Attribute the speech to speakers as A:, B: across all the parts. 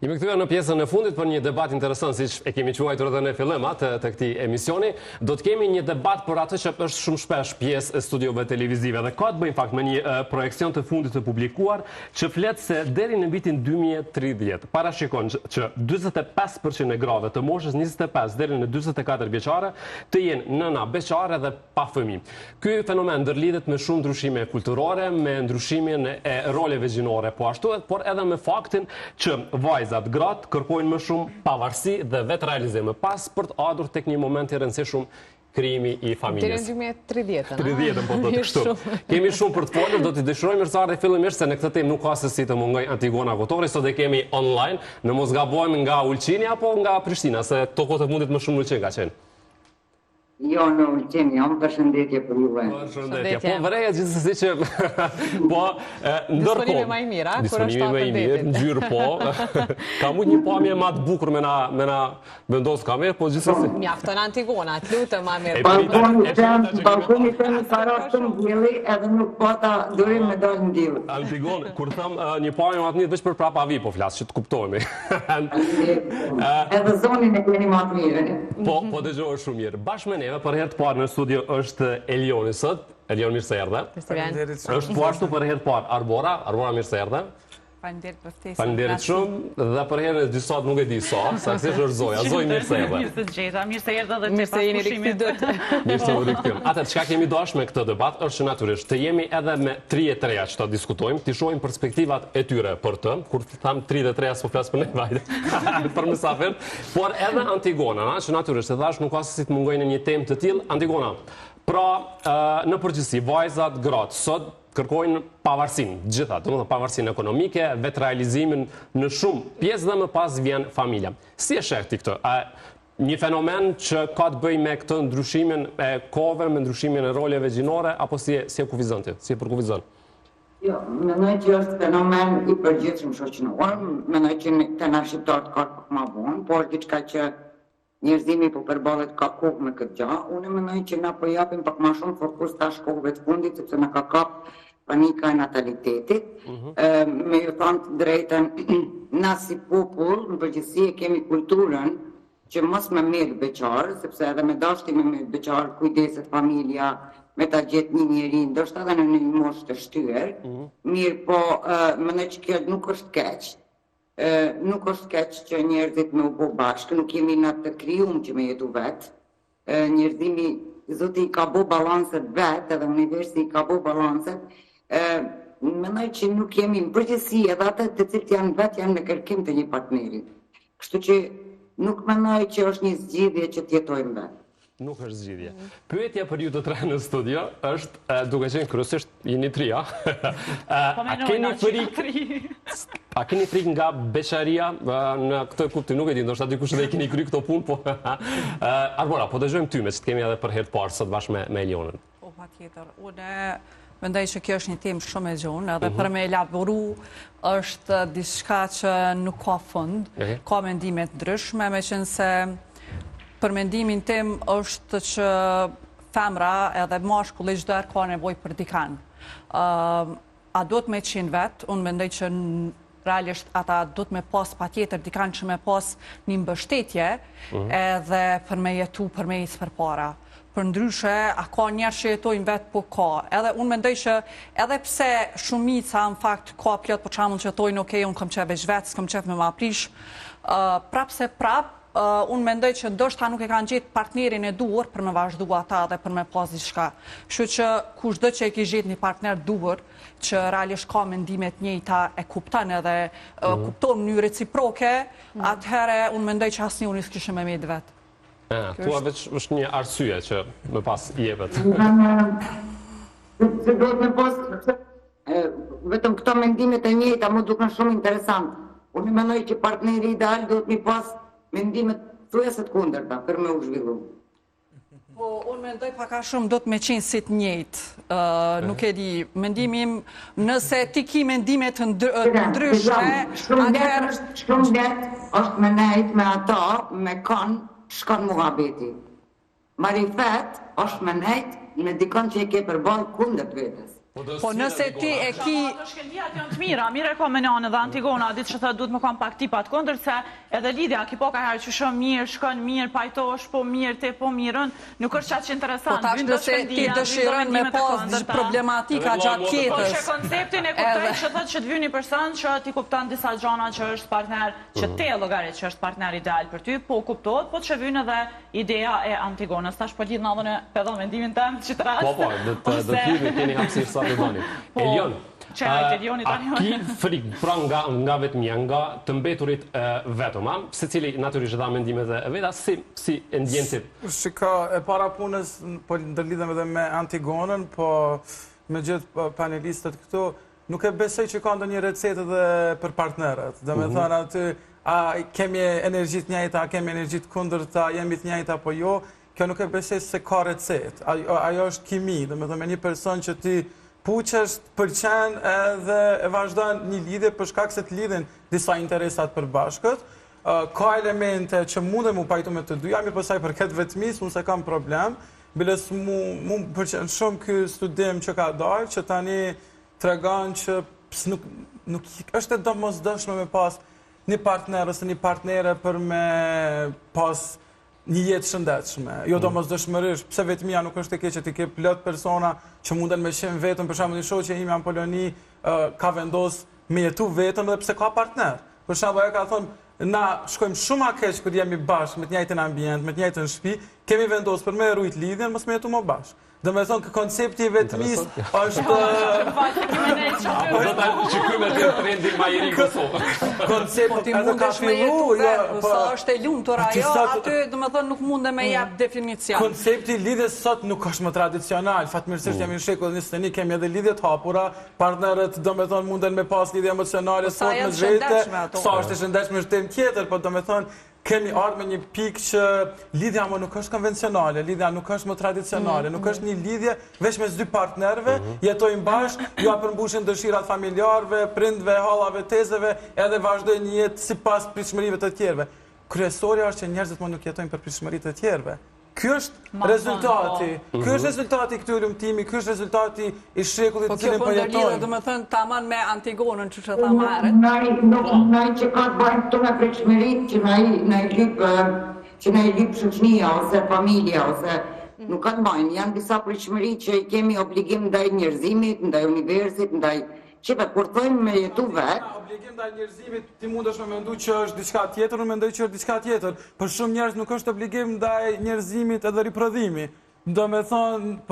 A: Jemi kthyer në pjesën e fundit për një debat interesant, siç e kemi quajtur edhe në fillim të këtij emisioni. Do të kemi një debat për atë që është shumë shpesh pjesë e studiove televizive dhe ka të bëjë fakt me një projekcion të fundit të publikuar që flet se deri në vitin 2030 parashikon që 45% e grave të moshës 25 deri në 44 vjeçare të jenë nëna beqare dhe pa fëmijë. Ky fenomen ndërlidhet me shumë ndryshime kulturore, me ndryshimin e roleve gjinore po ashtu, por edhe me faktin që vajzat, gratë kërkojnë më shumë pavarësi dhe vetë realizim pas për të ardhur tek një moment i rëndësishëm krijimi i familjes.
B: Deri në 2030.
A: 30 po thotë kështu. Kemi shumë për të folur, do t'i dëshirojmë mirëseardhje fillimisht se në këtë temë nuk ka se si të mungoj Antigona Kotori, sot e kemi online, në mos gabojmë nga Ulqini apo nga Prishtina, se tokët e fundit më shumë Ulqin ka qenë.
C: Jo, në Ulqin, jam përshëndetje për juve.
A: Përshëndetje. Po vëreja gjithsesi që po
B: disponimi më i mirë, kur është
A: më i mirë, ngjyrë po. Ka mund një pamje më të bukur me na vendos kamerë, po gjithsesi.
B: Mjafton Antigona, lutem më mirë.
C: Balkoni tëm para shumë dielli, edhe nuk pata durim me dal në diell.
A: Antigona, kur tham një pamje më të mirë veç për prapavi po flas, që të kuptojmë.
C: Edhe zonin e keni më të mirë.
A: Po dëgjohesh shumë mirë. Bashkë me për herë të parë në studio është Elioni sot. Elioni, mirë se erdhe. Është po ashtu për herë të parë Arbora. Arbora, mirë se erdhe.
D: Faleminderit për ftesën.
A: Faleminderit shumë. Dhe për herën e dy sot nuk e di sa, saktësisht është Zoja. Zoj, mirë se erdhe.
D: Mirë se gjeta, mirë se erdhe dhe
B: mirë se jeni rikthyer.
A: Mirë se u rikthyer. Atë çka kemi dashur me këtë debat është natyrisht të jemi edhe me 33 që ta diskutojmë, të shohim perspektivat e tyre për të, kur tham 33 s'po flas për ne vajte. Për mysafir, por edhe Antigona, që natyrisht e thash nuk ka se si të mungojnë në një temë të tillë. Antigona. Pra, në përgjithësi, vajzat, gratë sot kërkojnë pavarësinë, gjitha, domethënë pavarësinë ekonomike, vetë realizimin në shumë pjesë dhe më pas vjen familja. Si e sheh ti këtë? Një fenomen që ka të bëjë me këtë ndryshimin e kohëve, me ndryshimin e roleve gjinore, apo si e kufizon ti? Si e përkufizon?
C: Jo, mendoj që është fenomen i përgjithshëm shoqëror, mendoj që të na shqiptarët ka pak më vonë, por diçka që njerëzimi po përballet ka kohë me këtë gjë. Unë mendoj që na po japim pak më shumë fokus tash kohëve të fundit, sepse na ka kap panika e natalitetit. Me ju thënë të drejtën, na si popull, në përgjithësi e kemi kulturën që mos me merr beqar, sepse edhe me dashje me merr beqar, kujdeset familja, me ta gjetë një njeri, ndoshta edhe në një moshë të shtyr. Mirë, po mendoj që kjo nuk është keq. Nuk është keq që njerëzit me u bo bashkë, nuk jemi në të krijuar që me jetu vetë. Njerëzimi, Zoti i ka bo balanset vetë, edhe universi i ka bo balanset. Mendoj që nuk jemi në përgjithësi edhe atë të cilët janë vetë janë në kërkim të një partnerit. Kështu që nuk mendoj që është një zgjidhje që të jetojmë vetë.
A: Nuk është zgjidhje. Pyetja për ju të tre në studio është, duke qenë kryesisht jeni tri, a? A keni frikë nga beqaria në këtë kuptim? Nuk e di, ndoshta dikush edhe keni kry këto punë, po Arbora, po dëgjojmë ty me që kemi edhe për herë të parë sot bashkë me Elionën.
D: Po, patjetër. Unë mendoj që kjo është një temë shumë e gjunë, edhe për me elaboru është diçka që nuk ka fund, ka mendime të ndryshme, meqense për mendimin tim është që femra edhe mashkulli çdo herë ka nevojë për dikan. A duhet me qenë vetë, unë mendoj që realisht ata duhet me pas patjetër dikan që me pas një mbështetje edhe për me jetu, për me ecë përpara. Për ndryshe, a ka njerë që jetojnë vetë, po ka. Edhe unë mendoj që edhe pse shumica në fakt ka plot për shembull që thonë ok, unë kam qef veç vetë, s'kam qef me ma prish, unë mendoj që ndoshta nuk e kanë gjetë partnerin e duhur për me vazhdu ata dhe për me pas diçka. Kështu që kushdo që e ke gjetë një partner duhur, që realisht ka mendimet njëjta, e kupton edhe kupton në mënyrë reciproke, atëherë unë mendoj që asnjëri s'kishte me met vet.
A: Tua veç është një arsye që më pas jepet.
C: Se do të pas vetëm këto mendimet e njëjta më duken shumë interesant. Unë mendoj që partneri ideal do të mi pas mendimet thuajse të kundërta për me u zhvillu.
D: Po, unë mendoj paka shumë do të me qenë si të njëjtë. Nuk e di, mendimim, nëse ti ki mendimet të ndryshme, atëherë...
C: Shumë letë është me nejtë me ata, me kanë, shkon muhabeti. Marifet është me nejtë me dikon që e ke përballë kundër vetës.
D: Po nëse ti e ki... Ato shkendijat janë të mira, mire ka Menane dhe Antigona, ditë që thë duhet më kam pak tipat kondër, se edhe Lidja, ki po ka herë që shumë mirë, shkën mirë, pajtosh, po mirë, te po mirën, nuk është qatë që interesant.
E: Po tash nëse ti dëshiron me pas problematika gjatë jetës.
D: Po që konceptin e kuptoj që thët që të vy një person që ti kupton disa gjana që është partner, që te llogarit që është partner ideal për ty, po kuptohet, po që vyn edhe ideja e Antigonës. Tash po lidh në adhën e pedon mendimin tëm që të rast.
A: Po, do të hyrni keni hapësirë sa të doni. Elion, a ki frikë pra nga vetëmia, nga të mbeturit vetëm, secili natyrisht dha mendimet e veta, si e ndjen ti?
F: Shika, e para punës, po ndërlidhem edhe me Antigonën, po me gjithë panelistët këtu, nuk e besoj që ka ndonjë recetë dhe për partnerët. Dhe me thënë aty, a kemi energjit njëjta, a kemi energjit kundërta, jemi të njëjta apo jo, kjo nuk e besoj se ka recetë. Ajo është kimi, dhe me thënë me një person që ti puqesh, pëlqen edhe e vazhdon një lidhje për shkak se të lidhen disa interesat përbashkët. Ka elemente që mundem mu pajtu me të dyja, mirë pësaj për këtë vetëmis, unë se kam problem, biles mu pëlqen shumë ky studim që ka darë, që tani tregon që nuk është e domosdoshme me pas një partner ose një partnere për me pas një jetë shëndetshme. Jo domosdoshmërisht, pse vetmia nuk është e keq që ti ke plot persona që munden me qenë vetëm, për shembull një shoqë ime në Poloni ka vendos me jetu vetëm dhe pse ka partner. Për shembull ajo ka thonë, na shkojmë shumë a keq kur jemi bashkë me të njëjtin ambient, me të njëjtën shtëpi, kemi vendosur për me rujt lidhjen, mos me jetu më bashkë. Dhe me thonë, koncepti i vetëmis është...
A: Që këmë të trendi ma jeri në Kosovë.
E: Po ti mundesh me jetu vetë, sa është e lumtur ajo, aty dhe me thonë nuk munde me jap definicion.
F: Koncepti i lidhjes sot nuk është më tradicional. Fatmirësisht jemi në shekull 21, kemi edhe lidhjet hapura, partnerët dhe me thonë munden me pas lidhje emocionale, sot me zvete, sa është e shëndetshme është temë tjetër, po dhe me thonë, kemi ardhur me një pikë që lidhja më nuk është konvencionale, lidhja nuk është më tradicionale, nuk është një lidhje veç mes dy partnerëve, jetojnë bashkë, ju përmbushin dëshirat familjarëve, prindve, hallave, tezeve, edhe vazhdojnë një jetë sipas pritshmërive të tjerëve. Kryesorja është që njerëzit më nuk jetojnë për pritshmëritë të tjerëve. Ky është rezultati. Ky është rezultati i këtij ulëmtimi, ky është rezultati i shekullit të cilin po jetojmë.
E: Po kjo po domethënë tamam me Antigonën, çu tha më herët.
C: Nai që ka të bëjmë këtu me pritshmëritë, që na i lyp shoqënia ose familja ose nuk ka të bëjnë. Janë disa pritshmëri që i kemi obligim ndaj njerëzimit, ndaj universit, ndaj Qepe, kur thojmë me jetu vetë...
F: Obligim ndaj njerëzimit, ti mundesh me mendu që është diçka tjetër, unë mendoj që është diçka tjetër. Për shumë njerëz nuk është obligim ndaj njerëzimit edhe riprodhimi. Do me thonë,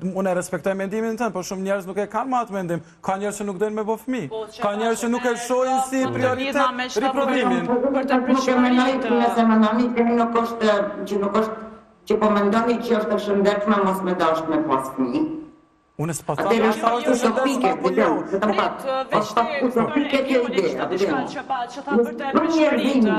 F: unë e respektoj mendimin tënë, por shumë njerëz nuk e kanë ma atë mendim. Ka njerëz që nuk dojnë me bo fëmijë. Ka njerëz që nuk e shohin si prioritet riprodhimin.
C: Nuk e menoj nëse mendoni që po mendoni që është e shëndetshme mos me dasht me pas fëmijë.
F: Unë s'pa thënë asa është të shëndetshme apo jo.
C: Është utopike kjo ide.
D: Që tha për të pritshmëritë.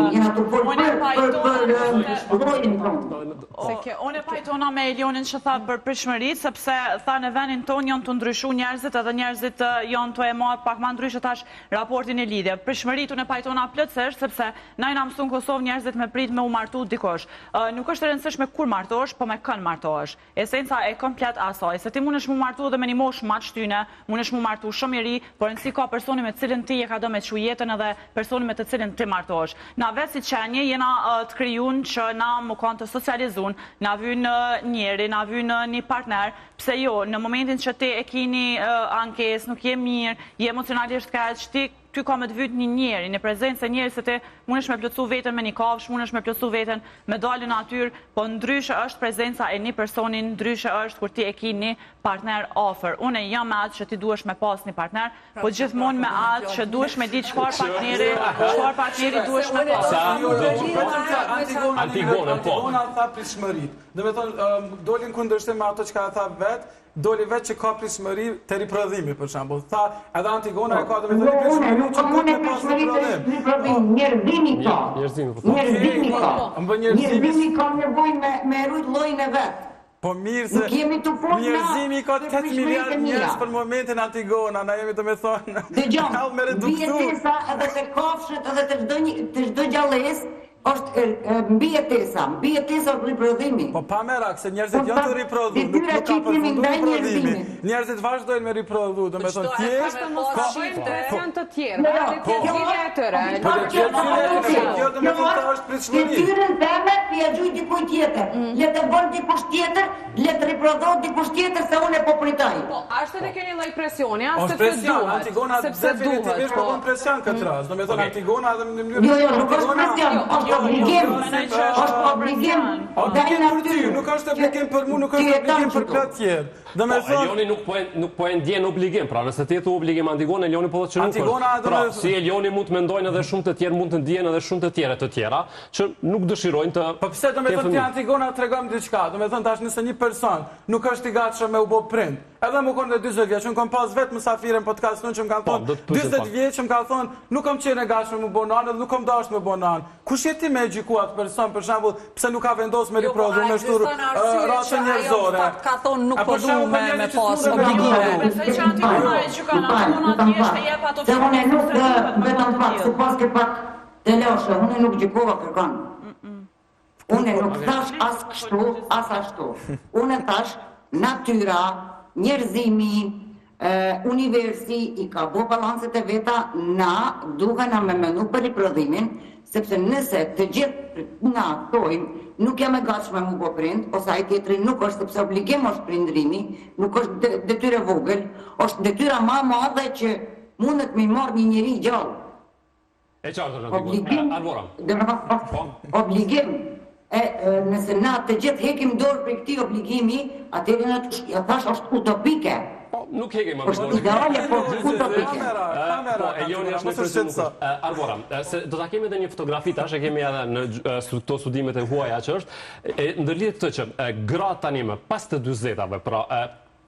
D: Unë e pajtona me Elionin që tha për pritshmëritë, sepse tha në vendin ton janë të ndryshu njerëzit edhe njerëzit janë të e marrë pak ma ndryshë tash raportin e lidhje. Pritshmëritë unë e pajtona plotësisht, sepse na i na mësuan në Kosovë njerëzit me prit me u martu dikosh. Nuk është e rëndësishme kur martohesh, po me kën martohesh. Esenca e komplet asaj, se ti mundesh mu martu dhe me një mosh ma qtyne, mundesh mu martu shumë i ri, por nësi ka personi me cilin ti e ka do me që jetën edhe personi me të cilin ti martohesh. Na vetë si qenje jena të kryun që na më kanë të socializun, na vynë njeri, na vynë një partner, pse jo, në momentin që ti e kini ankes, nuk je mirë, je emocionalisht keq, ty ka me të vyt një njeri, në prezencë e njeri se ti mundesh me plotësu veten me një kafsh, mundesh me plotësu veten me dalë në natyrë, po ndryshe është prezenca e një personin, ndryshe është kur ti e ki një partner offer. Unë jam me atë që ti duhesh me pas një partner, po gjithmonë me atë që duhesh me ditë çfarë partneri duhesh me pas.
A: Antigonën po.
F: Antigona tha pritshmëritë. Do të thonë dolin kundërshtim me ato që ka tha vet, doli vetë që ka pritshmëri të riprodhimi, për shembull. Tha, edhe Antigona e ka të me thënë pritshmëri që ka të pas riprodhim.
C: Njerëzimi ka. Njerëzimi ka nevojë me rujt llojin e vet.
F: Po mirë se njerëzimi ka 8 miliard njerëz për momentin Antigona, na jemi të me thonë.
C: Dëgjom, bie tesa edhe të kafshët edhe të çdo gjallës është mbi jetesa është riprodhimi.
F: Po pa merak, se njerëzit janë të riprodhu, nuk ka përfundu riprodhimi. Njerëzit vazhdojnë me riprodhu, do me thonë tjesht...
B: Janë të tjerë, të tjerë e tëre.
F: Po të tjerë, do me thonë ta është pritshmëri.
C: Të tyrën teme, pja gjuj dikuj tjetër. Le të bën dikush tjetër, le të riprodhohet dikush tjetër, se unë e po pritaj.
B: Po, ashtë edhe keni lloj presioni,
F: Është presion, Antigona definitivisht po bën presion këtë rast. Do me thonë Antigona edhe në mënyrë...
C: Jo, nuk është presion, është obligim. Është obligim.
F: Obligim për ty, nuk është obligim për mu, nuk është obligim për këtë tjerë. Do me thonë...
A: Elioni nuk po e ndjen obligim, pra nëse ti thu obligim Antigona, Elioni po thotë që nuk është. Pra, si Elioni mund të mendojnë edhe shumë të tjerë, mund të ndjen edhe shumë të tjera, që nuk dëshirojnë të...
F: Po pse do me thonë ti Antigona tregom diçka, do me thonë tash nëse një person nuk është i gatshëm me u bë prind, edhe më konë dhe 20 vjeç, unë kom pas vetë mësafire në podcastin që më kanë thonë 20 vjeç që më kanë thonë nuk kom qenë e gatshëm me u bë nanë, nuk kom dashur me u bë nanë. Kush je ti me gjyku atë person, për shembull, pse nuk ka vendosur me riprodhu me shtur race njerëzore?
D: Ka thonë nuk po du me pas obligime.
G: Besoj që Antigona e gjykon, Antigona thjesht e jep ato
C: Se unë nuk vetëm pak, supos ke pak të loshe, unë nuk gjykova kërkon. Unë nuk thash as kështu, as ashtu. Unë thash natyra, njerëzimi, universi i ka bo balancet e veta, na duhe na me menu për riprodhimin, sepse nëse të gjithë na thojmë nuk jam e gatshme mu po prind, ose ai tjetri nuk është, sepse obligim është prindrimi, nuk është detyre vogël, është detyra ma madhe që mundet me marrë një njeri gjallë.
A: E qartë është Antigona, Arbora.
C: Obligim. Nëse na të gjithë hekim dorë për këtij obligimi, atëherë na thash është utopike.
A: Nuk hekim
C: Është ideale, po utopike.
A: Po, Elioni është në presion. Arbora, do ta kemi edhe një fotografi tash, e kemi edhe në këto studimet e huaja që është, ndërlidhet këtë që gratë tani më pas të 40-ave, pra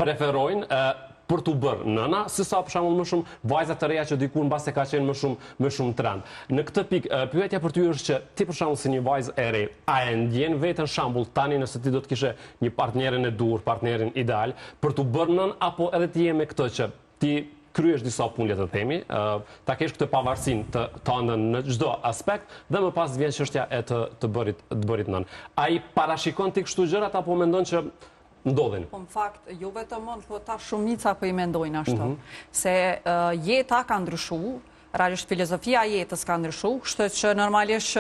A: preferojnë për t'u bërë nëna, sesa për shembull më shumë vajzat të reja që diku mbas e ka qenë më shumë trend. Në këtë pikë, pyetja për ty është që ti për shembull si një vajzë e re, a e ndjen veten shembull tani nëse ti do të kishe një partnerin e dur, partnerin ideal, për t'u bërë nën, apo edhe ti je me këtë që ti kryesh disa punë, le të themi, ta kesh këtë pavarësinë të ëndën në çdo aspekt, dhe më pas vjen çështja e të bërit nën. Ai parashikon ti kështu gjërat apo mendon që ndodhin?
D: Po në fakt, jo vetëm unë, po ta shumica po i mendojnë ashtu. Se jeta ka ndryshu, realisht filozofia jetës ka ndryshu, kështu që normalisht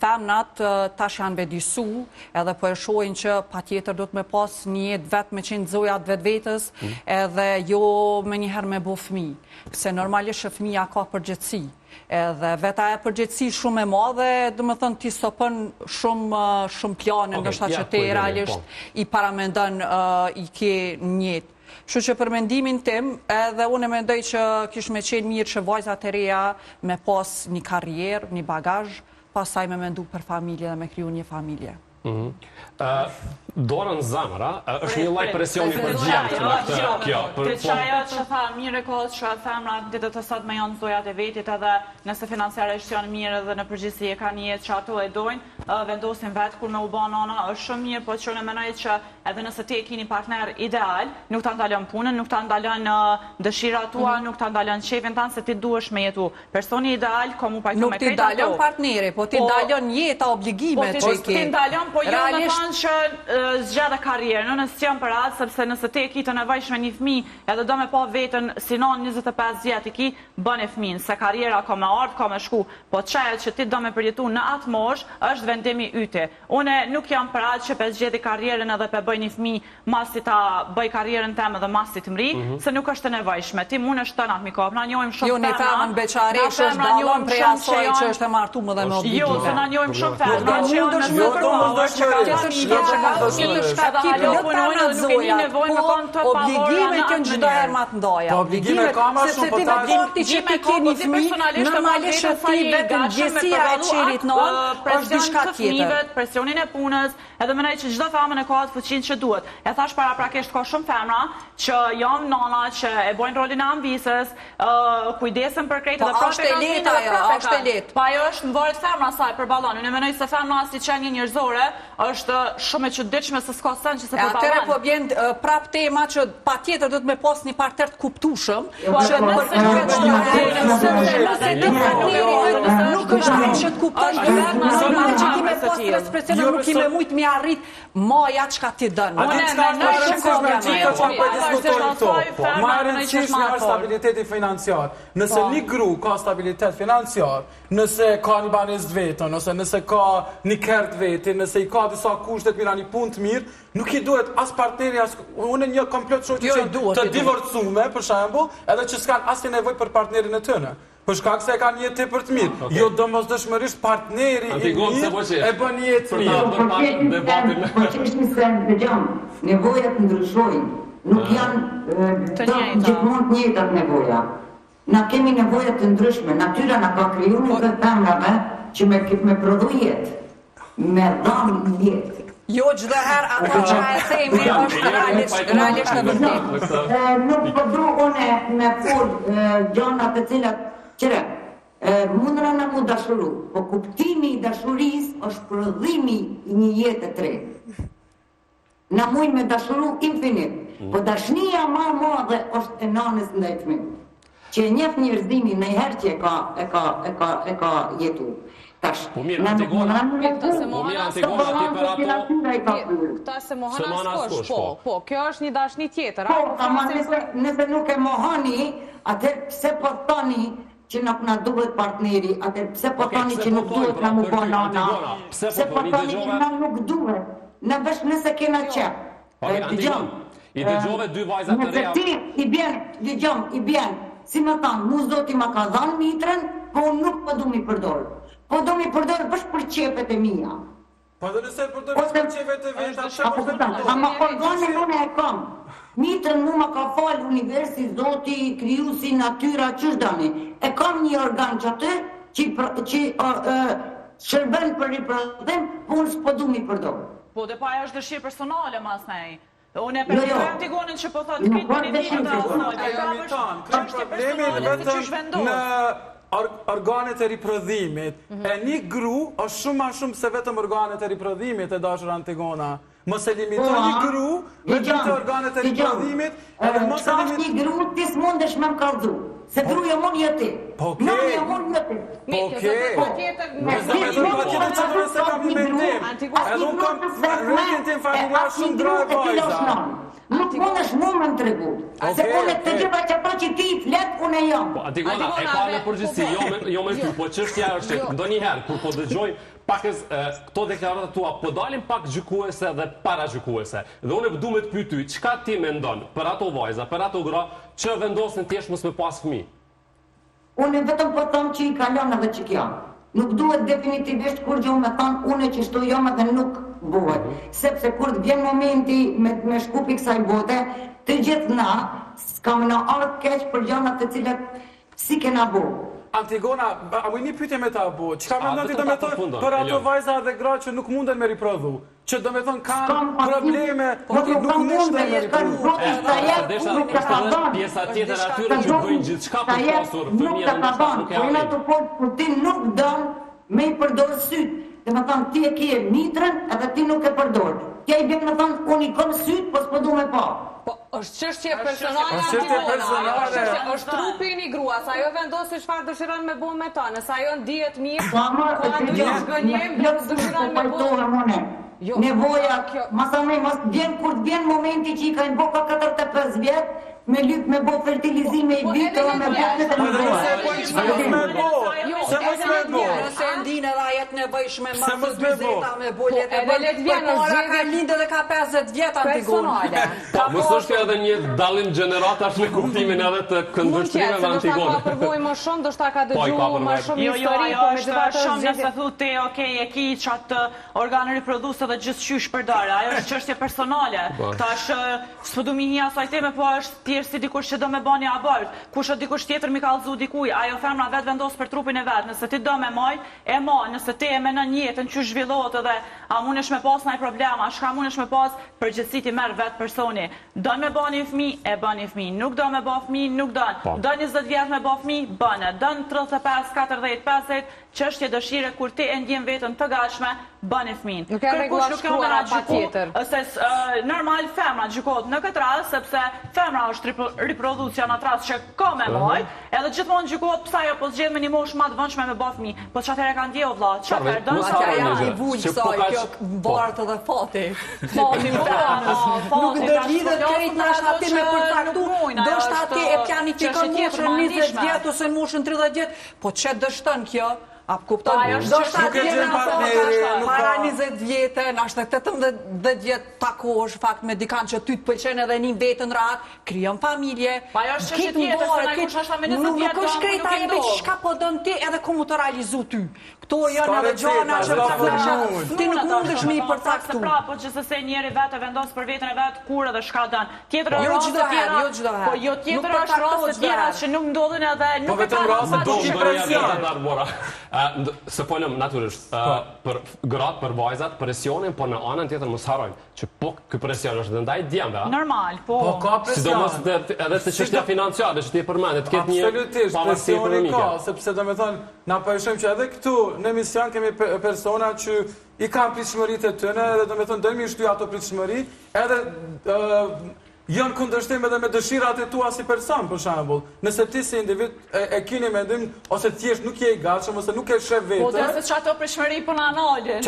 D: femnat tash janë vedisu, edhe po e shohin që patjetër do të me pas një jetë vetë me qenë zojat vetvetes, edhe jo me njëherë me bo fëmijë. Se normalisht fëmija ka përgjithësi. Edhe veta e përgjithësi shumë e madhe, dhe më thënë ti stopën shumë plane, ndoshta që te realisht i paramendon i ke njët. Kështu që për mendimin tim, edhe unë mendoj që kish me qenë mirë që vajzat e reja me pas një karrierë, një bagazh, pastaj me mendu për familje dhe me kriju një familje.
A: Dorën zamra, është një lloj presioni për gjithë në këtë kjo.
G: Të qaja që tha mirë kohës që femrat ditët e sot me janë zojat e vetit, edhe nëse financiarisht janë mirë dhe në përgjithësi e ka një jetë që ato e dojnë, vendosin vetë kur me u bë nana, është shumë mirë, po që në menoj që edhe nëse ti e ki një partner ideal, nuk ta ndalon punën, nuk ta ndalon dëshirat tua, nuk ta ndalon shefin tanë, se ti duhesh me jetu. Personi ideal, ko mu pajtu me krejt ato.
D: Nuk ti ndalon partneri, po ti ndalon jeta, obligimet që i ke.
G: Ti ndalon, po jo me thonë që zgjada karrierën, nësë jam për atë, sepse nëse te ki të nevajshme një fmi, edhe do me pa vetën si non 25 vjet i ki, bën e fmin, se karriera ka me ardhë, ka me shku, po qajet që ti do me përjetu në atë mosh, është vendimi yti. Une nuk jam për atë që pe zgjedi karrierën edhe pe bëj një fmi, masi ta bëj karrierën tem edhe masi të mri, se nuk është të nevajshme. Ti mund është të natë mikop, na njojmë shumë
D: femra. Jo, një femën beqaresh është dalon prej asoj që është e martume dhe me obligime.
G: Jo, se na njojmë shumë femra që janë në shmëtërma,
D: obligime kënë gjitha herë matë ndoja.
F: Obligime ka ma shumë, po ta
D: fakti që ti ke një fëmi, normalisht ti vetëm gjësia e qirit në është diçka tjetër.
G: Presionin e punës, edhe menaj që gjitha femën e ka atë fuqin që duhet. E thash para prakisht ka shumë femra që jam nana që e bojnë rolin e ambisës, kujdesen për krejtë dhe
D: profesionalisht.
G: Pa jo është në varet femra saj për balon. Unë menoj se femra si qenje njerëzore është shumë e çuditshme përgjithshme se s'ka sen që se për
D: Atëre po
G: balan.
D: vjen prap tema që pa tjetër do të me pas një partner të kuptushëm, që nuk është ai që të kupton normal që ti me pas ekspresionin nuk i me mujt mi arrit maja çka ti dën.
F: Ma e rëndësishme është stabiliteti financiar. Nëse një gru ka stabilitet financiar, nëse ka një banesë vetën, nëse ka një kert veti, nëse i ka disa kushtet mira, një punë të mirë, nuk i duhet as partneri, unë një komplot shoqë që të divorcume, për shembull, edhe që s'kan asnjë nevojë për partnerin e tyre. Për shkak se e kanë jetë tepër të mirë. Jo domosdoshmërisht partneri i mirë e bën një jetë mirë.
C: Po që është se dëgjom, nevojat ndryshojnë. Nuk janë gjithmonë të njëjtat nevoja. Na kemi nevoja të ndryshme. Natyra na ka krijuar në femrave që me prodhu jetë, me dhënë jetë.
D: Jo çdo herë ato që e themi është realisht e vërtetë.
C: Nuk po du une me fol gjona të cilat qëre, mundra në mu dashuru, po kuptimi i dashuris është prodhimi i një jetë të tre. Na muj me dashuru infinit, po dashnia ma madhe është e nanës ndaj fëmijës, që e njeh njerëzimi nëjherë që e ka jetu.
A: Po mirë, Antigona,
B: Këta se mohon askush, po, kjo është një dashni tjetër.
C: Po, ama nëse nuk e mohoni, atër pse po thoni që nuk na duhet partneri, atër pse po thoni që nuk duhet na mu bo nana, pse po thoni që na nuk duhet, në vesh nëse kena qep.
A: I dëgjove dy vajzat të reja.
C: Nëse ti i bjen, si më thanë, mu zoti ma ka dhanë mitrën, po unë nuk po du mi përdorë. Po do mi përdorë bësh për qepet e mija.
F: Po dhe nëse përdorë për qepet e veta,
C: ama organe mune e kam. Mitrën mu ma ka falë universi, zoti, krijuesi, natyra, qështani. E kam një organ që atë që shërben për riprodhim, po unë s'po du mi përdorë.
G: Po dhe pa e është dëshirë personale mas nej. Unë e përgjithë Antigonën që po thotë këtë një një të asnoj.
F: Problemi vetëm në organet e riprodhimit. E një gru është shumë ma shumë se vetëm organet e riprodhimit e dashur Antigona. Mos e limito një gru me gjithë organet e riprodhimit, edhe mos e limito...
C: një gru, ti s'mundesh me më kalzu. Se gruja mund jeti.
F: Po ke.
C: Po ke.
F: që nëse kam një mendim. Edhe unë kam rritin tim familjar shumë drajë vajza.
C: Nuk mundesh mu më të tregu. Se unë të gjitha që ato që ti i flet, unë e jam.
A: Po, Antigona, e ka në përgjithësi, jo me shtu, po çështja është ndonjëherë, kur po dëgjoj, pakës këto deklarata tua po dalin pak gjykuese dhe para gjykuese. Dhe unë du me të pyet ty, çka ti mendon për ato vajza, për ato gra që vendosin thjesht mos me pas fëmijë?
C: Unë vetëm po them që i kalon edhe që kja. Nuk duhet definitivisht kur gjë me thonë une që shtu jam edhe nuk buhet. Sepse kur vjen momenti me shkupi kësaj bote, të gjithë na s'kam në ardhë keq për gjanat të cilat si kena bu.
F: Antigona, a mu një pyetje me ta bu, qka me nëti do me thonë për ato vajza dhe gra që nuk munden me riprodhu? Që do me thonë kanë probleme, nuk munden me riprodhu?
A: Nuk të ka banë. Pjesa tjetër atyre që bëjnë gjithë shka për pasur, fëmija dhe në shka nuk e
C: arin. Po ti nuk dënë me i përdorë sytë. Dhe me thonë, ti e kje mitrën edhe ti nuk e përdorë. Kja i bjek me thonë, unë i kom sytë, po s'po du me pa.
B: Po, është çështje personale, është trupi një grua, sa ajo vendosi çfarë dëshiron me bën me ta, nëse ajo ndihet mirë, ka ndonjë zgënjim, dëshiron me bën.
C: Nevoja, masanej, vjen kur vjen momenti që i ka bo ka 45 vjet, me lyp me bo fertilizime i vitëve, me bo me të
D: Nëse ndinë edhe ajet nevojshme masë 20 me bullet e bëllet ka lindë dhe ka 50 vjet Antigona.
A: Mësë është edhe një dalim gjeneratash në kuptimin edhe të këndvështrimeve Antigona.
B: Ka përvoj më shumë, do shta ka dëgju më shumë histori, po me gjitha të
G: shumë nëse thu te, okej, e ki qatë organë riproduse dhe gjithë qysh përdare, ajo është çështje personale. Ta është, s'po du mi hi asaj teme, po është tjerë si dikush që do me bani abort, kush është dikush tjetër mi kallëzu dikuj, ajo femra vetë vendos për trupin e vetë, nëse ti do me maj, e ma, nëse ti e menon jetën që zhvillohet edhe a munesh me pas naj problema, a shka munesh me pas përgjithësi ti merr vetë personi. Do me bani fëmijë, e bani fëmijë, nuk do me ba fëmijë, nuk do. Do 20 vjet me ba fëmijë, bëne. Do 35, 40, 50, çështje dëshire kur ti e ndjen veten të gatshme, bën fëmin.
B: Nuk e rregullashkuar patjetër.
G: Normal femra gjykohet në këtë rast sepse femra është riprodhucja në atë rast që ka me moj, edhe gjithmonë gjykohet pse ajo po zgjedh me një moshë më të vonshme me bë fëmijë. Po çfarë ka ndjej o vlla? Çfarë do të
D: thotë i vul kësaj kjo bart edhe fati. Nuk do lidhet krejt në aty me përcaktu. Do shta ti e planifikon moshën 20 vjet ose moshën 30 vjet, po çe dështon kjo? A kupton? Do shta ti para 20 vjetë, nashta 18 vjetë takosh fakt me dikan që ty të pëlqen edhe një vetën rahat, krijon familje.
G: Pa ajo është çështje tjetër, se na kush është me 20 vjetë.
D: Nuk është krejt ajo veç çka po don ti edhe ku mu të realizu ty. Kto janë edhe gjona që ti nuk mundesh me i përcaktu.
G: Po gjithsesi njëri vetë vendos për veten e vet kur edhe çka don. Tjetër
D: jo çdo herë.
G: Po jo tjetër është raste tjera që nuk ndodhin edhe nuk
F: e ka raste
A: se folëm natyrisht për gratë, për vajzat, presionin, po në anën tjetër mos harrojmë që po ky presion është ndaj djemve.
G: Normal, po.
F: Po ka presion.
A: Sidomos edhe te çështja financiare, që ti përmendë, të ketë një
F: absolutisht presioni ka, sepse domethënë na po e shohim që edhe këtu në emision kemi persona që i kanë pritshmëritë e tyre dhe domethënë do mi shty ato pritshmëri, edhe janë kundërshtim edhe me dëshirat e tua si person, për shembull. Nëse ti si individ e keni mendim ose thjesht nuk je i gatshëm ose nuk e sheh vetë.
G: Po dhe se çato pritshmëri po na nalën.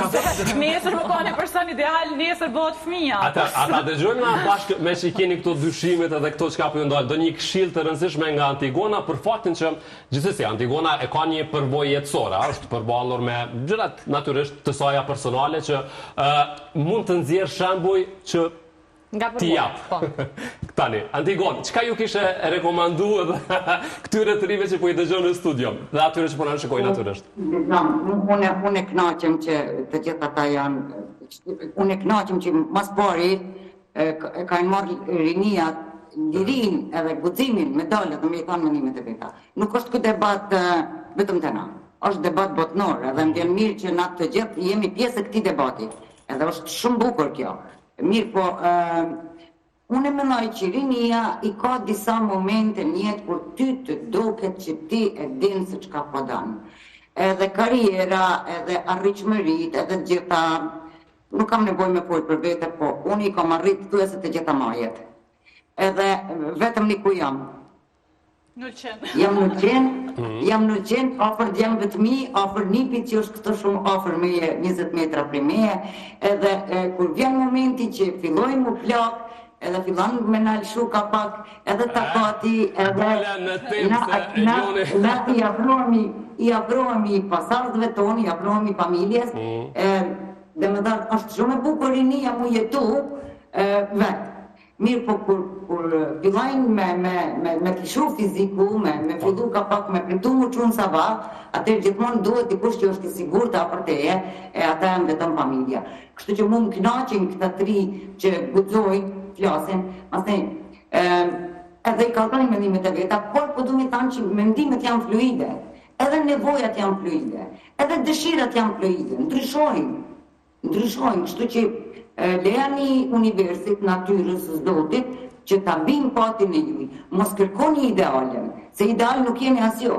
G: Nesër më kanë person ideal, nesër bëhet fëmia.
A: Ata dëgjojmë na bashkë me që keni këto dyshimet edhe këto çka po ju ndal. Do një këshill të rëndësishme nga Antigona për faktin që gjithsesi Antigona e ka një përvojë jetësore, është përballur me gjërat natyrisht të saj personale që mund të nxjerr shembuj që ti jap. Tani, Antigon, çka ju kishe rekomanduar këtyre të rive që po i dëgjojnë në studio, dhe atyre që po na shikojnë natyrisht?
C: Unë kënaqem që të gjithë ata janë, unë kënaqem që mas pari e kanë marrë rinia, lirin edhe guximin me dalë dhe me i thonë mendimet e veta. Nuk është këtë debat vetëm të na, është debat botnor, edhe më vjen mirë që na të gjithë jemi pjesë e këtij debati, edhe është shumë bukur kjo. Mirë po, unë e mendoj që rinia i ka disa momente në jetë kur ty të duket që ti e din se çka po don. Edhe karriera, edhe arritshmëritë, edhe gjitha, nuk kam nevojë me folë për vete, po unë i kam arrit thuajse të gjitha majet. Edhe vetëm një ku jam. Jam në qenë, ofër djemëve të mi, ofër nipit që është këto shumë ofër me 20 metra për meje, edhe kur vjen momenti që filloj mu plak, edhe fillon me në lëshu ka pak, edhe takati, edhe na i afrohemi pasardhëve tonë, i afrohemi familjes, dhe me dhe është shumë e bukur rinia mu jetu vetë. Mirë po kur fillojnë me kishu fiziku, me fillu ka pak me pritu mu qunë sa va, atër gjithmonë duhet dikush që është i sigurt afër teje, e ata janë vetëm familja. Kështu që mund kënaqin këta tri që guxojnë, flasin, edhe i kallzojnë mendimet e veta, por po du mi thanë që mendimet janë fluide, edhe nevojat janë fluide, edhe dëshirat janë fluide, ndryshojnë, kështu që lejani universit natyrës së Zotit që ta bim patin e juj. Mos kërkoni idealen, se ideal nuk jeni asjo.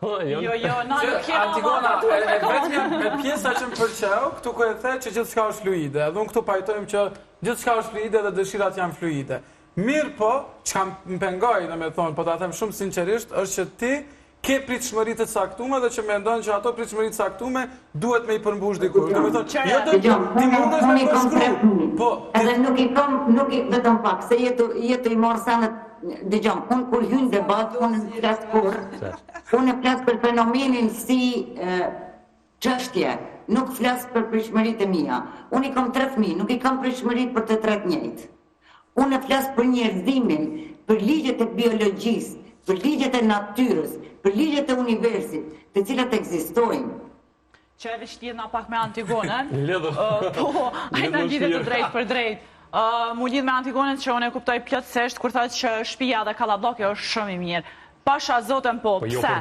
G: Jo, na nuk jeni
F: Antigona, e pjesa që më përqeu, këtu ku e the që gjithçka është fluide, edhe unë këtu pajtojmë që gjithçka është fluide dhe dëshirat janë fluide. Mirë po, që më pengoj, dhe me thonë, po ta them shumë sinqerisht, është që ti ke pritshmëri të caktume dhe që mendon që ato pritshmëri të caktume duhet me i përmbush dikush. Do të thonë, jo do ti mundesh me përshkruaj. Po,
C: edhe nuk i vetëm pak, se jetu i marr sanet, dëgjom, unë kur hyn debat, unë flas për fenomenin si çështje, nuk flas për pritshmëritë e mia. Unë i kam 3 fëmijë, nuk i kam pritshmëritë për të 3 njëjtë. Unë flas për njerëzimin, për ligjet e biologjisë, për ligjet e natyrës, për ligjet e universit, të cilat ekzistojnë.
G: Që e vështirë na pak me Antigonën, po, ajta lidhe të drejt për drejt. Mu lidh me Antigonën që unë e kuptoj plotësisht kur thotë që shtëpia dhe kallabllloki është shumë i mirë. Pasha zotën po, pse?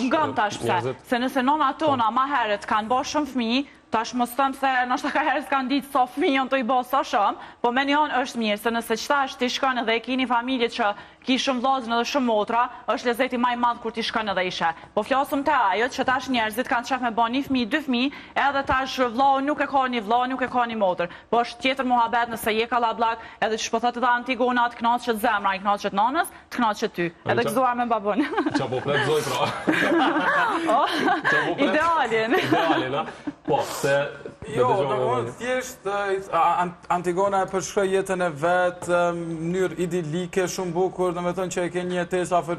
G: Ngam tash pse? Se nëse nona tona ma herët kanë bërë shumë fëmijë, Tash mos thëmë se nështë ka herës kanë ditë sa fëmijën të i bo sa shumë, po me njën është mirë, se nëse qëtash t'i shkën edhe e kini familje që ki shumë vllazën edhe shumë motra, është lezeti maj madhë kur t'i shkën edhe ishe. Po flasëm të ajo që tash njerëzit kanë qef me bo 1 fëmijë, 2 fëmijë, edhe tash vllau nuk e ka një vllau, nuk e ka një motër. Po është tjetër muhabet nëse je kallablak, edhe që po thotë edhe Antigona, të knaqet zemra, i knaqet nanës, të knaqet ty. Edhe gëzuar me babun.
A: Qa po plekzoj pra?
G: Idealin.
A: Idealin, a? Po, se...
F: Jo, në thjesht, Antigona e përshkruaj jetën e vetë, mënyrë idilike, shumë bukur, në me thënë që e ke një jetesë afër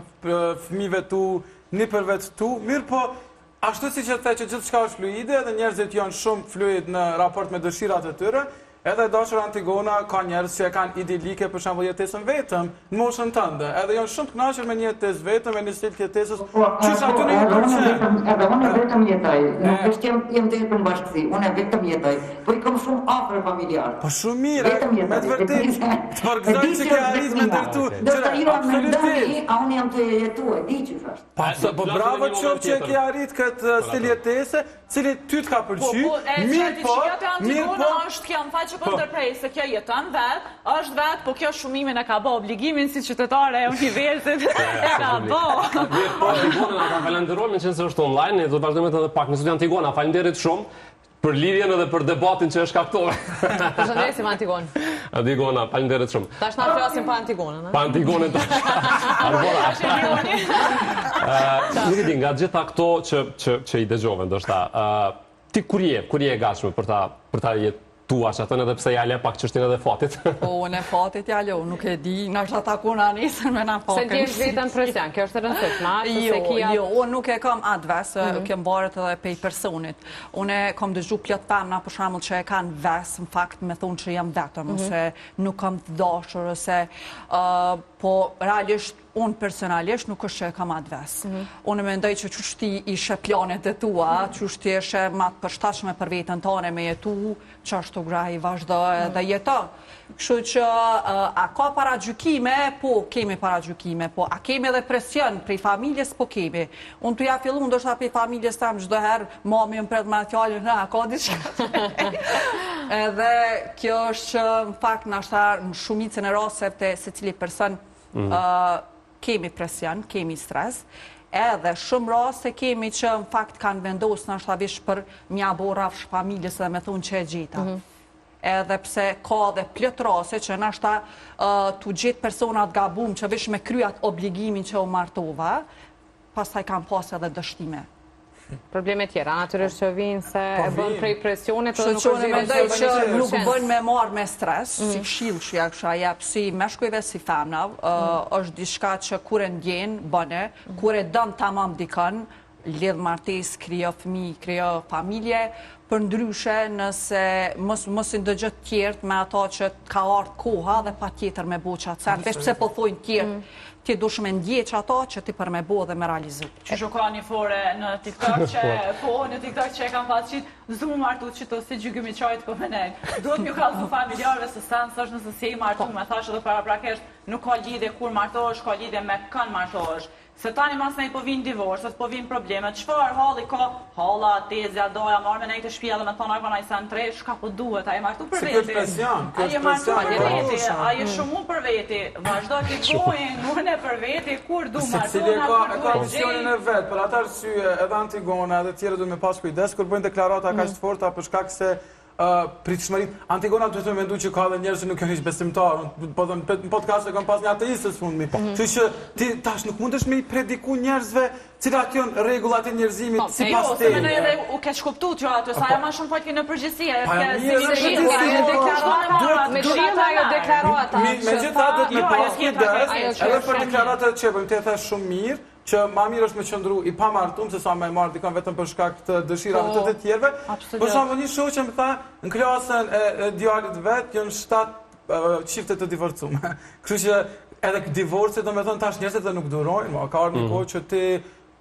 F: fëmijëve tu, një për vetë tu, mirë po, ashtu si që të the që gjithë shka është fluide, edhe njerëzit janë shumë fluid në raport me dëshirat e tyre, edhe dashur Antigona ka njerëz që e kanë idilike, për shembull jetesën vetëm, në moshën tënde, edhe janë shumë të kënaqur me një jetesë vetëm, me një stil të jetesës, qysh aty në pëlqen.
C: Edhe unë vetëm jetoj, nuk është jem të jetën bashkësi, unë vetëm jetoj, po i kam shumë afër familjar.
F: Po shumë mirë, me të vërtetë, të përgëzoj që ke arrit me ndërtu.
C: Do të jo me ndërti, a unë jam të jetu, e di që është.
F: Po bravo qoftë që ke arrit këtë stil jetese, cili ty të ka pëlqy, mirë po,
G: që po ndërprej se kjo jeton vetë, është vetë, po kjo shumimin e ka bo, obligimin si qytetare e universit e ka bo.
A: Mirë, po, Antigona, ta falenderojmë në qenë se është online, ne do të vazhdojmë edhe pak në studio. Antigona, falenderit shumë për lidhjen edhe për debatin që është kaptore.
B: Përshëndesim Antigon.
A: Antigona, falenderit shumë.
B: Tash na flasim pa Antigonën, a?
A: Pa Antigonën tash. Nuk e di, nga gjitha këto që i dëgjove, ndoshta, ti kur je gatshme për ta jetë tua që atën edhe pse jale pak qështin edhe fatit.
D: Po, unë e fatit jale, unë nuk e di, nështë ata kuna nisën me na fakën.
B: Se ndjesh vetën presion, kjo është rëndësishme,
D: Jo, unë nuk e kam atë ves, kem baret edhe pej personit. Unë e kam dëgju plot femna, për shembull që e kanë ves, në fakt me thonë që jam vetëm, ose nuk kam të dashur, ose po realisht unë personalisht nuk është që e kam atë ves. Unë mendoj që qështi ishe planet e tua, qështi ishe ma të përshtatshme për vetën tane me jetu, që është të graj vazhdo edhe jeto. Kështu që a ka paragjykime? Po, kemi paragjykime, po a kemi edhe presion prej familjes? Po kemi. Unë të ja fillu ndoshta prej familjes tam çdo herë, mami më pret me fjalën, a ka diçka. Edhe kjo është që në fakt në shumicën e rasteve secili person kemi presion, kemi stres, edhe shumë raste kemi që në fakt kanë vendosur nështë avish për mja bo rafsh familjes dhe me thunë që e gjita. Edhe pse ka dhe plot raste që nështë të gjitë personat gabum që vish me kryat obligimin që u martova, pastaj kanë pas edhe dështime.
B: Probleme tjera, natyrisht që vinë se e bën prej presionit dhe nuk
D: është mendoj që nuk bën me marrë me stres, si këshill që ja kësha jep, si meshkujve si femnav, është diçka që kur e ndjen, bëne, kur e dën tamam dikën, lidh martes, krijo fëmijë, krijo familje, për ndryshe nëse mos i ndëgjët tjertë me ata që ka ardhur koha dhe pa tjetër me bo qatë sen, veç pse po thojnë tjertë, ti dush me ndjeq ato që ti për me bo dhe me realizu.
G: Që ka një fore në TikTok që e kam pasit zumë martu që të si gjygymi qajtë po menej. Duhet mjë kalzu familjarve se sens është nëse si e i martu, me thash edhe para prakesht, nuk ka lidhe kur martosh, ka lidhe me kanë martosh. Se tani mas ne i po vinë divorset, po vinë problemet, qëfar halli ka halla, tezja, doja, marrë me nejtë shpia dhe me thonë ajva na i sen tre, shka po duhet, a je martu për veti.
F: Se kështë presion,
G: a je shumë për veti, vazhdo ki pojnë, unë e për veti, kur du martu,
F: Cili ka misionin e vetë, për atë arsye edhe Antigona edhe tjere du me pas kujdes, kur bëjnë deklarata ka që të forta për shkak se pritshmërin. Antigona duhet të mendu që ka dhe njerëz që nuk janë hiç besimtarë. Po në podcast e kam pas një ateistës fundmi. Kështu që ti tash nuk mundesh me i prediku njerëzve cilat janë rregullat e njerëzimit sipas teje.
G: Jo, se më edhe u keq kuptuar që atë sa më shumë fal në përgjithësi,
B: me shilla ajo deklarata.
F: Megjithatë duhet me pas kujdes, edhe për deklaratat që bëjmë te thash shumë mirë, që ma mirë është me qëndru i pamartum, se sa me marrë dikon vetëm për shkak të dëshirave të të tjerve. Për shumë, një shoh që më tha, në klasën e djalit vetë, jënë 7 çifte të divorcume. Kështu që edhe divorcet, do me thonë, tash njerëzit dhe nuk durojnë, ka arë një kohë që ti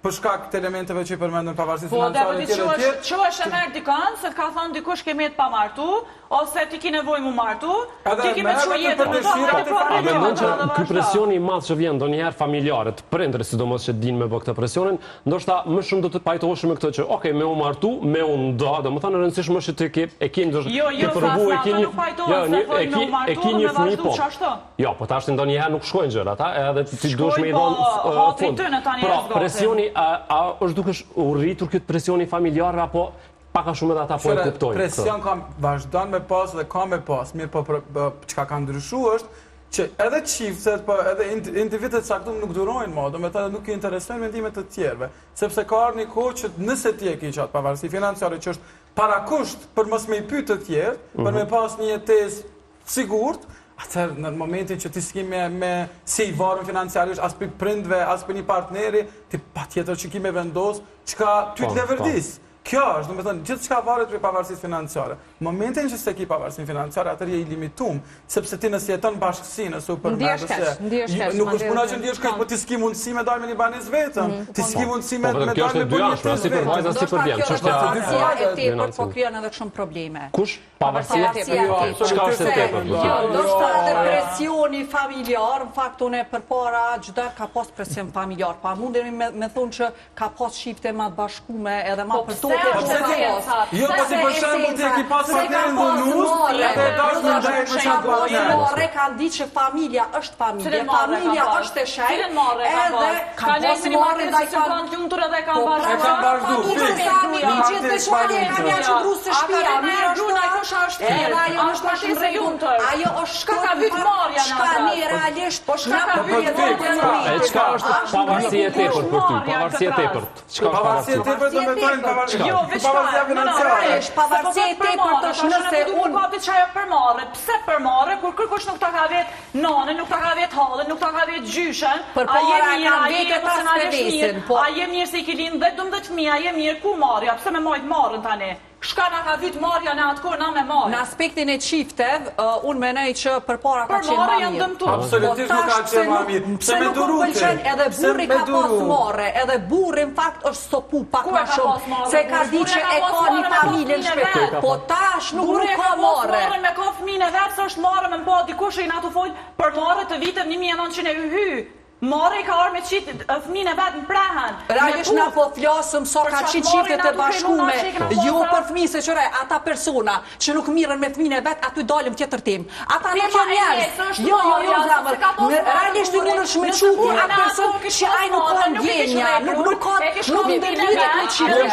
F: për shkak të elementeve që i përmendën pavarësisht
G: Po,
F: financiare
G: dhe që është e merë dikën, se të ka thonë dikush kemi jetë pa martu, ose ti ki nevoj mu martu, ti ki me që jetë më tonë,
A: A mendon që ky presioni i madh që vjen ndonjëherë familjare të prindërit, sidomos që dinë me bë këtë presionin, ndoshta më shumë do të pajtohesh me këtë që okay, me u martu, me u nda, domethënë e rëndësishme është që e ke ndoshta të provu e ke një fëmijë po. Jo, po tash ndonjëherë nuk shkojnë gjërat, edhe ti duhesh me i dhënë fund. Pra, presioni a është dukesh u rritur këtë presioni familjar apo paka shumë edhe ata po e kuptojnë?
F: Presion kam vazhdon me pas dhe ka me pas, mirë po çka ka ndryshuar është që edhe çiftet, po edhe individët saktum nuk durojnë më, domethënë nuk i interesojnë mendimet të tjerëve, sepse ka ardhur një kohë që nëse ti e ke qatë pavarësi financiare që është parakusht për mos me i pyet të tjerë, për me pas një jetesë sigurt, atëherë në momentin që ti s'ki me si i varur financiarisht, as për prindve, as për një partneri, ti patjetër që ki me vendos, çka ty të levërdis. Kjo është, domethënë, gjithçka varet prej pavarësisë financiare. Në momentin që s'e ke pavarësinë financiare, atëherë je i limitum, sepse ti nëse jeton bashkësi, nëse u përmend se nuk është puna që ndihesh keq, po ti s'ki mundësi me dalë me një banesë vetëm. Ti s'ki mundësi me dalë me një
A: banesë si për vajza si për djalë.
D: Pavarësia e tepërt po krijon edhe shumë probleme.
A: Kush? Pavarësia e tepërt. Çka është e tepërt?
D: Ndoshta edhe presioni familjar, në fakt unë përpara çdo ka pas presion familjar, pa mundemi me thonë që ka pas shifte më të bashkume edhe më për
F: jo, po si për shembull ti e ke pas partnerin dhunus, edhe dash në ndaj për shembull.
D: Morë kanë ditë që familja është familje, familja është e shenjtë, edhe ka pas morë ndaj
G: kanë lumtur edhe kanë bashkë.
F: E kanë bashkë.
D: Ligjet të shkollës kanë janë çudrus të shtëpia, mirë është ajo është mirë, ajo është shumë rregullt. Ajo është shka ka vyt marrja në atë. Ne realisht po shka ka vyt
A: e çka është pavarësia e tepërt për ty? Pavarësia e tepërt. Çka është
F: pavarësia e tepërt do të thonë pavarësia.
G: Jo,
F: pavarësia financiare.
D: Pavarësia e tepërt është nëse unë
G: ka diçka ajo përmarrë. Pse përmarrë kur kërkosh nuk ta ka vet nanën, nuk ta ka vet hallën, nuk ta ka vet gjyshen. A je mirë, a je emocionalisht, a je mirë se i ke lind 12 fëmijë, a je mirë ku marrja? Pse më mojt marrën tani? Shka na ka vyt marrja në atë kohë na me marrë.
D: Në aspektin e çiftev, unë menoj që përpara ka qenë
G: marrë janë dëmtuar.
F: Absolutisht nuk ka qenë më mirë. Pse me durute?
D: Edhe burri ka pas marrë, edhe burri në fakt është stopu pak më shumë. Se ka ditë që e ka një familje në shtëpi. Po tash nuk ka marrë.
G: Me ka fëmijën e vet, s'është marrë me pa dikush i na të fol për marrë të vitit 1900 hy. Marrë i ka arë me qitë fëmijën e vetë në prehen.
D: Realisht na po flasëm sa ka qitë qiftet e bashkume. Jo për fëmijë se qëre, ata persona që nuk mirën me fëmijën e vetë, aty dalim tjetër tim. Ata nuk janë njerëz. Jo, zamër. Realisht i mund është me quti atë person që ai nuk ka ndjenja, nuk ka ndërlidhet me qiftet.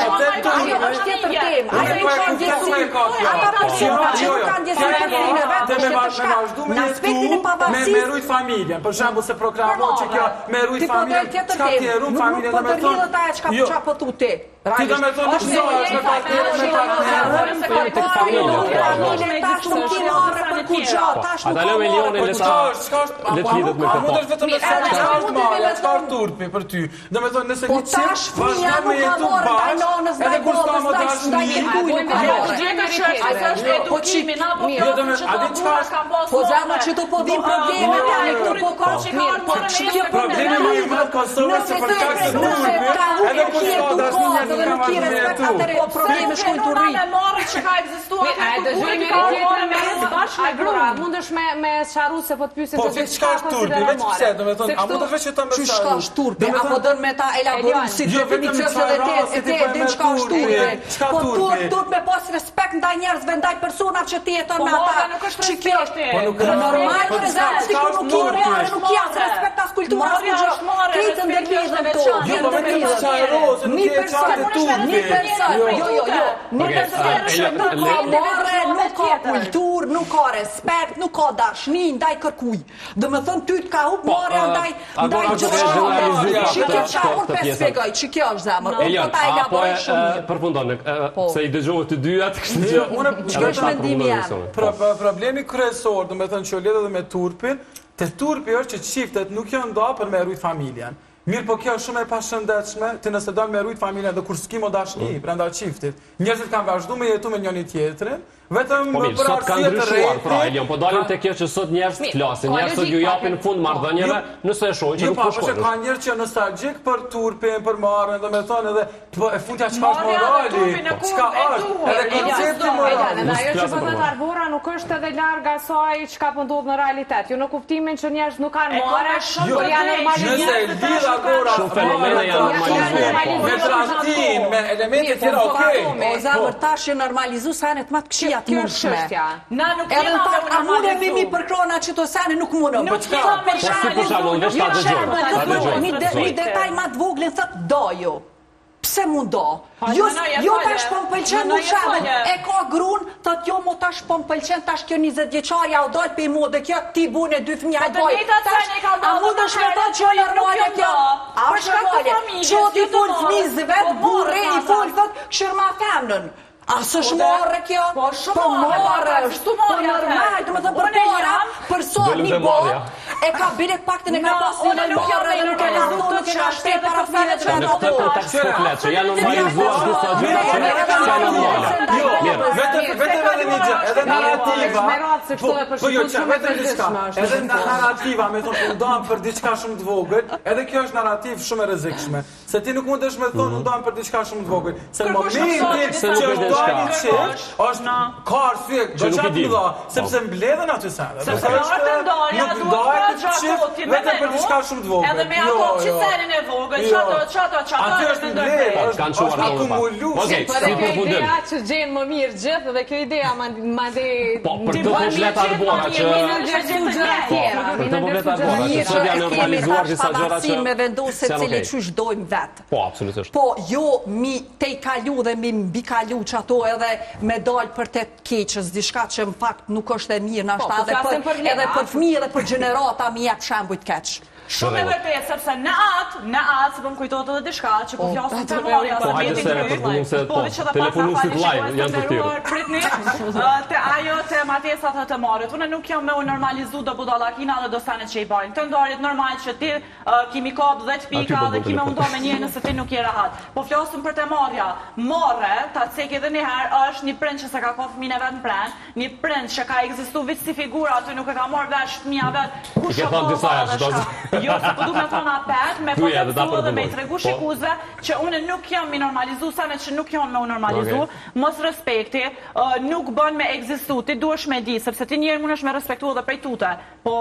D: Ajo është tjetër tim. Ajo nuk ka ndjenja. Ata persona që nuk kanë ndjenja me fëmijën e vetë,
F: me vazhdu me jetu, me rujt familjen. Për shembull se programon që me rujt familjen, qka ti e rujt familjen dhe me thonë...
D: Nuk po të rridhët aje qka po tu ti.
F: Ti do me thonë nuk zohesh me partnerën,
D: tash nuk ti marrë për ku gjo, tash nuk ka marrë për
F: qka është, a mund është vetëm me thonë qka është marrë, qka është turpi për ty. Do me thonë nëse një qip vazhdo me jetu bashkë, edhe kur s'ka më dashë problemi më i madh Kosovës se për shkak të turpit, edhe kur s'ka dashnjë nuk ka më jetu.
D: Po problemi shkojnë të rritë.
G: Marrë që ka ekzistuar.
B: Mundesh me sharru se po të pyesin
F: se çka është turpi, veç pse, domethënë, a mund të vesh që ta më
D: çka është turpi, apo don me ta elaboru si definicion edhe te çka është turpi. Po turp me pas respekt ndaj njerëzve, ndaj personave që ti jeton me ata. Ç'kjo është? Po nuk është normal që zati nuk janë respekt as kulturës ku gjë. Këtë ndërlidhen to.
F: Jo, po vetëm çajrose, nuk e çajte turpi.
D: Një person, jo. Një person nuk ka kulturë, nuk ka respekt, nuk ka dashni ndaj kërkuj. Do me thënë ty të ka hup marrja ndaj gjithë që unë për spjegoj, që kjo është zemër.
A: Elion, apo e përfundon, se i dëgjohë të dyat,
D: që është mendimi jam.
F: Problemi kryesor, do me thënë që o lidhë dhe me turpin, te turpi është që qiftet nuk janë nda për me rujt familjen. Mirë, po kjo është shumë e pashëndetshme, ti nëse do me rujt familjen dhe kur s'ki mo dashni, brenda qiftit. Njerëzit kanë vazhdu me jetu me njëri tjetrin, Vetëm
A: Po mirë,
F: për
A: sot ka
F: arsye të
A: ndryshuar, pra,
F: rrethit.
A: Elion, po dalim të kjo që sot njerëz të flasin, njerëz sot ju japin fund marrëdhënieve, nëse e shohin që
F: Jo,
A: nuk
F: pa,
A: po
F: që ka
A: shkojnë.
F: njerë që nostalgjik për turpin, për marrën, dhe me thonë edhe, e fundja qka është
G: Marrja dhe
F: morali,
G: turpin e
F: qka
G: kur e
F: është,
G: duhet,
F: edhe koncepti morali.
B: Ajo që po thot Arbora nuk është edhe larg asaj çka po ndodh në realitet. Jo në kuptimin që njerëz nuk kanë marrë, por janë
F: Nëse e
B: normalizuar.
F: lidh Arbora,
A: Shumë fenomene janë normalizuar.
F: me tradhtin, me elemente tjera, okej.
D: O zamër tash e normalizu sanet ma të këshia të
B: Kjo është
D: mundshme.
B: çështja.
G: Na nuk
D: Edhe
G: jena
D: në
G: dhe
D: fakt, a mune mi përkrona që të sene nuk mune.
G: Nuk jena me
A: Po si për shembull, vesh ta dëgjojmë.
D: Një detaj ma të voglin thët doju. Pse mund do?
G: Jo
D: tash po m'pëlqen më shembull. E ka grun, thot jo mo tash po m'pëlqen tash kjo 20 vjeçarja u dal pe mode kjo ti bune 2 fëmijë ai boj. A mundesh me thot që është normale kjo? A është normale? Çoti fol fëmijë vet burri i fol thot shërma femnën. A s'është morre kjo?
G: Po shumë
D: Po morre
G: morre,
D: është. Po normal, do të thë për para, për sot
A: Dolëm
D: një
A: te
D: bo,
A: marrja.
D: e ka bile paktën e ka pas
G: Ona nuk jam
D: dhe nuk e ka thonë, nuk e ka shtet para fëmijëve të
A: Në këtë kontekst po flet, që janë normalizuar disa gjëra që janë normale.
F: Jo,
A: Mirë.
F: vetëm edhe një gjë, edhe narrativa.
B: Me radhë se këto e
F: Po jo,
B: përshkruaj
F: që
B: shumë
F: vetëm
B: e
F: diçka.
B: rrezikshme
F: Edhe narrativa, me thonë, ndohem për diçka shumë të vogël, edhe kjo është narrativ shumë e rrezikshme. Se ti nuk mundesh me thonë, ndohem për diçka shumë të vogël. Se në momentin
A: se
F: që
A: nuk e
F: është
A: di
F: dalin
A: çka.
F: çift, është ka arsye goxhat
A: di.
F: të mëdha, sepse mbledhen aty sene.
G: Sepse në artë ndarja
F: nuk
G: duhet
F: ndahet
G: pra
F: çift
G: gjakoti me
F: vetëm për diçka shumë të vogël.
G: edhe me ato qiserin e vogël, qato,
F: Aty është mbledhje,
A: Kanë çuar
F: është akumuluar.
A: Okej,
B: Po
A: si
B: edhe kjo
A: përfundim.
B: idea që gjenë më mirë gjithë dhe kjo idea madje
A: Po, për të po flet Arbora që për të po flet Arbora që sot janë normalizuar disa gjëra që
D: me vendosë se cili qysh dojmë vetë.
A: Po, absolutisht.
D: Po, jo mi te i kalu dhe mi mbi kalu që ato edhe me dalë për të keqës, diçka që në fakt nuk është e mirë,
B: Po,
D: nashta
B: flasim për Lena.
D: edhe për fëmijë dhe për gjenerata mi jep shembujt keq.
G: Shumë e vërtet, sepse në atë, se po më kujtojtë edhe diçka, që po flasim të morja,
A: Po, hajde se përfundim se po, telefonuesit live janë të tjerë.
G: Pritni, te ajo te martesat të marrët. Unë nuk jam me u normalizu do budallakina dhe do sanet që i bajnë. Të ndorit normal që ti kimi kap 10 pika dhe kimi undo me një nëse ti nuk je rahat. Po flasim për te marrja. Marrë, ta cek edhe njëherë, është një prind që se ka ka fëmine vetë në prend, një prind që ka egzistu vitë si figura, aty nuk e ka marrë vesh fëmija vetë, ku
A: thonë disa herë,
G: Jo, se po du me thonë apet, me
A: Duja, dhe ta
G: potencu dhe me i
A: përfundoj.
G: tregu shikuzve që unë nuk jam mi normalizu, sa me që nuk jam me u normalizu, mos respekti, nuk bën me egzistu, ti duesh me di, sepse ti njerë mund është me respektu edhe prej tute, po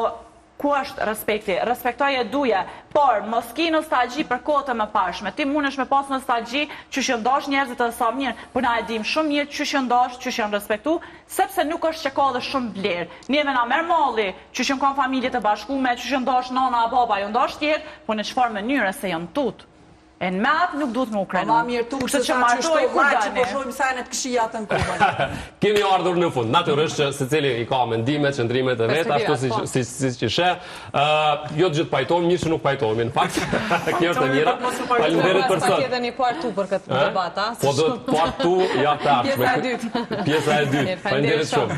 G: ku është respekti? Respektoj e duje, por mos ki nostalgji për kohët e më pashme. Ti mund është me pas nostalgji që shëndosh njerëzit e sa mirë, por na e dim shumë mirë që shëndosh, që shënë respektu, sepse nuk është që ka dhe shumë vlerë. Njeve na merë malli, që shënë kam familje të bashkume, që shëndosh nana a baba, jo ndosh tjerë, por në qëfar mënyre se jam tutë. E në matë nuk duhet më ukrenu.
D: Ma mirë tu se sa që shtoj lajë që po shojmë sanet këshia të në kohën.
A: Kemi ardhur në fund. Natyrisht që secili i ka mendimet, qëndrimet e vet, ashtu si që she. Jo të gjithë pajtojmë, mirë që nuk pajtojmë, në fakt. Kjo është e mira. Faleminderit për sot.
B: Edhe një part tu për këtë debat, a?
A: Po do part tu ja tash.
B: Pjesa e dytë.
A: Pjesa e dytë. Faleminderit shumë.